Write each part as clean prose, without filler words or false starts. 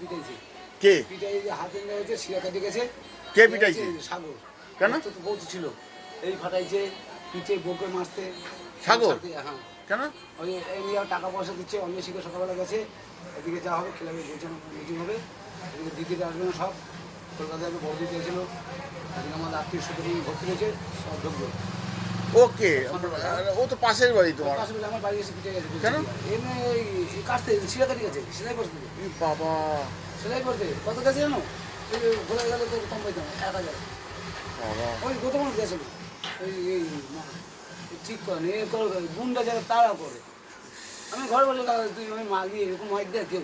পিটাইছে। কে পিটাই যে হাতে হয়েছে শিরা কেটে গেছে। কে পিটাইছে? সাগর। কেন? তো বউ ছিল। এই ফাটাইছে, পিঠে বউকে মারতে। সাগর? হ্যাঁ। কেন? ওই এমনি টাকা পয়সা দিচ্ছে, অন্য শিখে সকালবেলা গেছে। এদিকে যা হবে ক্লাবে বলছে মিটিং হবে, এদিকে দিদিতে আসবে না সব। কলকাতায় আমি বড় দিতে গেছিলো, এদিকে আমাদের আত্মীয় স্বজন ভর্তি হয়েছে, সব ঢুকবে। ওকে, ও তো পাশের বাড়ি তোমার। পাশে আমার বাড়ি এসে পিঠে গেছে। কেন? এমনি ওই কাটতে শিরা কাটি গেছে, সেলাই করতে। বাবা, সেলাই করতে কত গেছে জানো? ঘুরে গেলে তো কম পাইতাম 1000। বাবা ওই কত মানুষ গেছিল এই ঠিক করেন এ করে বুনটা যারা তারা করে। আমি ঘরে বলে তুই আমি মাগি এরকম মাইক দেয় কেউ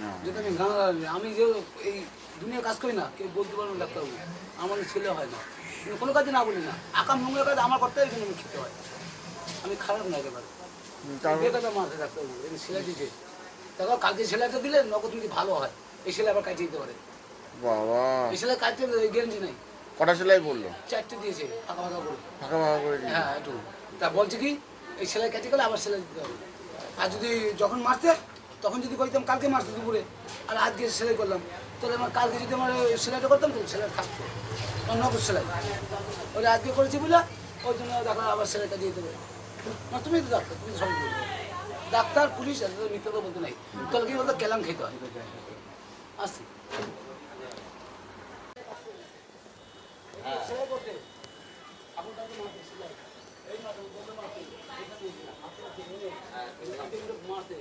না। যদি আমি গান আমি যে এই দুনিয়া কাজ করি না কেউ বলতে পারবো না ডাক্তারবাবু আমার ছেলে হয় না, কিন্তু কোনো কাজে না বলি না, আকাম নোংরা কাজ আমার করতে হয়, কিন্তু আমি খেতে হয়। আমি খারাপ না একেবারে কথা মারছে ডাক্তারবাবু এই সেলাই দিয়েছে। দেখো কালকে সেলাইটা দিলে নগদ যদি ভালো হয়, এই সেলাই আবার কাটিয়ে দিতে পারে। বাবা, এই সেলাই কাটতে গ্যারেন্টি নাই। কটা সেলাই পড়লো? 4টে দিয়েছে ফাঁকা ফাঁকা করে। ফাঁকা ফাঁকা করে দিয়েছে? হ্যাঁ একটু। তা বলছে কি এই সেলাই কেটে গেলে আবার সেলাই দিতে হবে। আর যদি যখন মারতে তখন যদি কইতাম কালকে মারতে দুপুরে আর আজকে সেলাই করলাম, তাহলে আমার কালকে যদি আমার সেলাইটা করতাম তাহলে সেলাই থাকতো নগদ সেলাই। ওটা আজকে করেছি বুঝলা, ওই জন্য দেখো আবার সেলাইটা দিয়ে দেবে না। তুমি তো ডাক্তার, তুমি তো সব বলবে। ডাক্তার পুলিশ মিথ্যা তো বলতে নাই, তাহলে কি বলতো কেলাম খেতে হয়। আসছি সেলাই করতে এখন তাকে মারতে সেলাই এই মারতে বলতে মারতে মারতে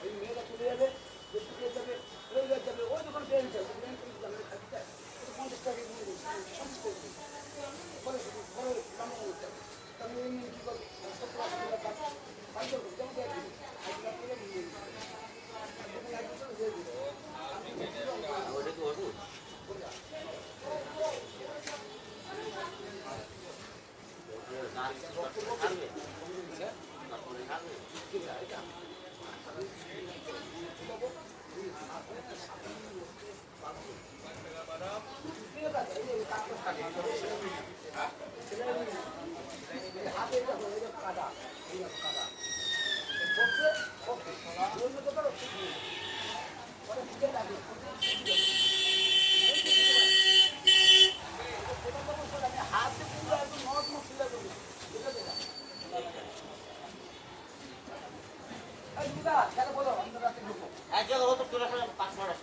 ওই মেয়েটা চলে যাবে, দেখতে পেয়ে যাবে, যাবে ওই দোকান পেয়ে যাবে 50 টাকা এক জায়গায় হতো 5 মাস